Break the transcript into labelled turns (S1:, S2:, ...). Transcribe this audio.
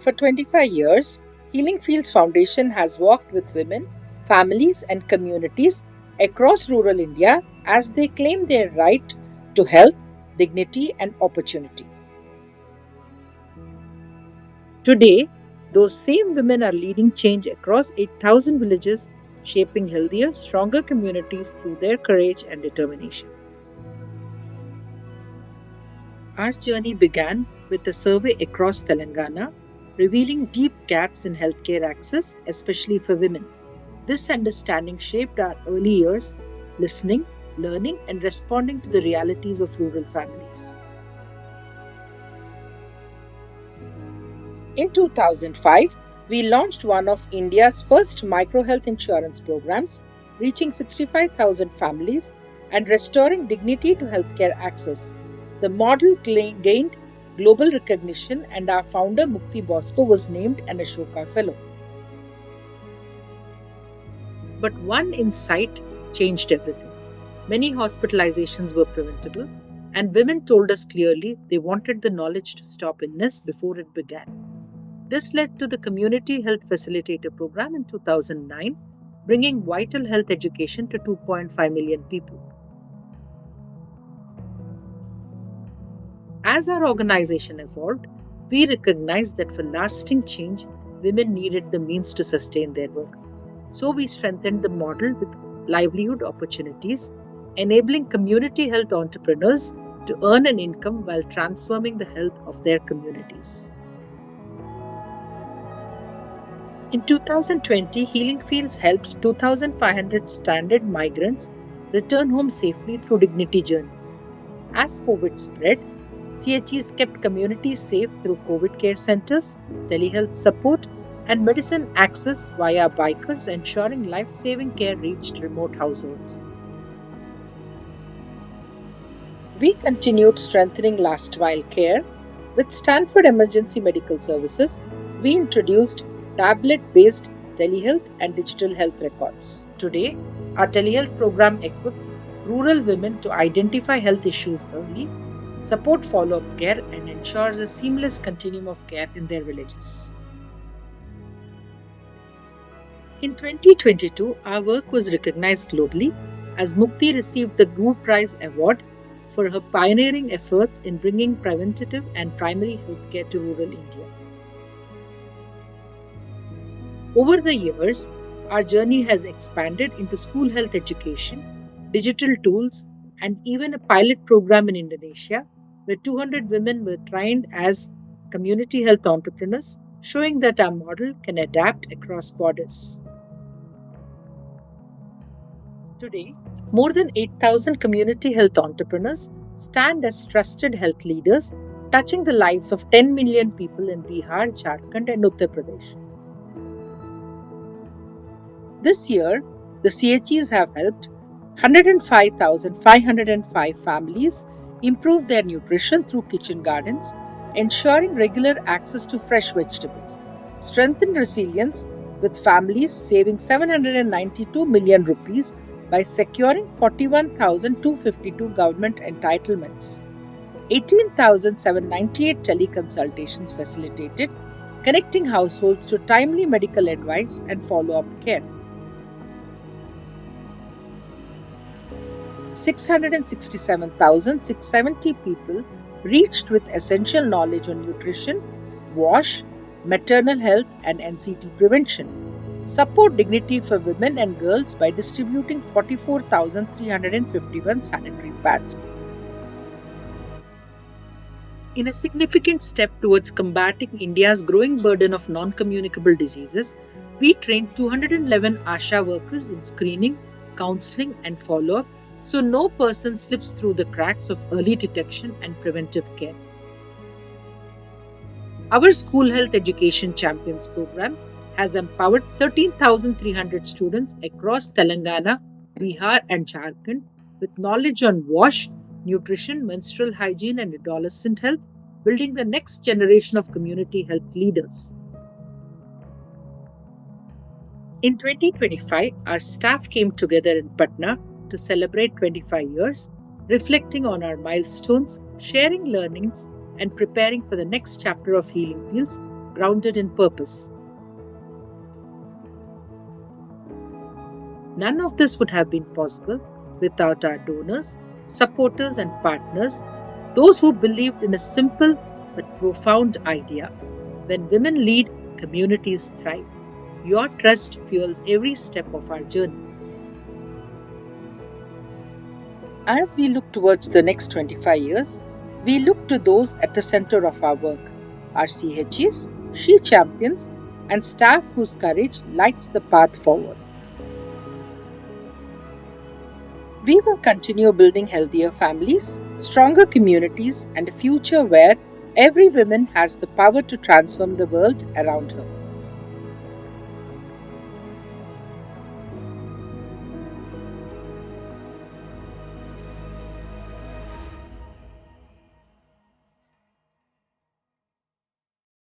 S1: For 25 years, Healing Fields Foundation has worked with women, families, and communities across rural India as they claim their right to health, dignity, and opportunity. Today, those same women are leading change across 8,000 villages, shaping healthier, stronger communities through their courage and determination. Our journey began with a survey across Telangana, revealing deep gaps in healthcare access, especially for women. This understanding shaped our early years, listening, learning, and responding to the realities of rural families. In 2005, we launched one of India's first micro health insurance programs, reaching 65,000 families and restoring dignity to healthcare access. The model gained global recognition, and our founder Mukti Bosco was named an Ashoka Fellow. But one insight changed everything. Many hospitalizations were preventable, and women told us clearly they wanted the knowledge to stop illness before it began. This led to the Community Health Facilitator Program in 2009, bringing vital health education to 2.5 million people. As our organization evolved, we recognized that for lasting change, women needed the means to sustain their work. So we strengthened the model with livelihood opportunities, enabling community health entrepreneurs to earn an income while transforming the health of their communities. In 2020, Healing Fields helped 2,500 stranded migrants return home safely through dignity journeys. As COVID spread, CHEs kept communities safe through COVID care centers, telehealth support, and medicine access via bikers, ensuring life-saving care reached remote households. We continued strengthening last-mile care. With Stanford Emergency Medical Services, we introduced tablet-based telehealth and digital health records. Today, our telehealth program equips rural women to identify health issues early, support follow-up care, and ensures a seamless continuum of care in their villages. In 2022, our work was recognized globally as Mukti received the Guru Prize Award for her pioneering efforts in bringing preventative and primary healthcare to rural India. Over the years, our journey has expanded into school health education, digital tools, and even a pilot program in Indonesia where 200 women were trained as community health entrepreneurs, showing that our model can adapt across borders. Today, more than 8,000 community health entrepreneurs stand as trusted health leaders, touching the lives of 10 million people in Bihar, Jharkhand, and Uttar Pradesh. This year, the CHEs have helped 105,505 families improve their nutrition through kitchen gardens, ensuring regular access to fresh vegetables, strengthen resilience with families saving 792 million rupees by securing 41,252 government entitlements, 18,798 teleconsultations facilitated, connecting households to timely medical advice and follow-up care. 667,670 people reached with essential knowledge on nutrition, WASH, maternal health, and NCT prevention. Support dignity for women and girls by distributing 44,351 sanitary pads. In a significant step towards combating India's growing burden of non-communicable diseases, we trained 211 ASHA workers in screening, counseling, and follow-up so no person slips through the cracks of early detection and preventive care. Our School Health Education Champions program has empowered 13,300 students across Telangana, Bihar, and Jharkhand with knowledge on WASH, nutrition, menstrual hygiene, and adolescent health, building the next generation of community health leaders. In 2025, our staff came together in Patna to celebrate 25 years, reflecting on our milestones, sharing learnings, and preparing for the next chapter of Healing Fields, grounded in purpose. None of this would have been possible without our donors, supporters, and partners, those who believed in a simple but profound idea. When women lead, communities thrive. Your trust fuels every step of our journey. As we look towards the next 25 years, we look to those at the center of our work, our CHEs, She Champions, and staff whose courage lights the path forward. We will continue building healthier families, stronger communities, and a future where every woman has the power to transform the world around her.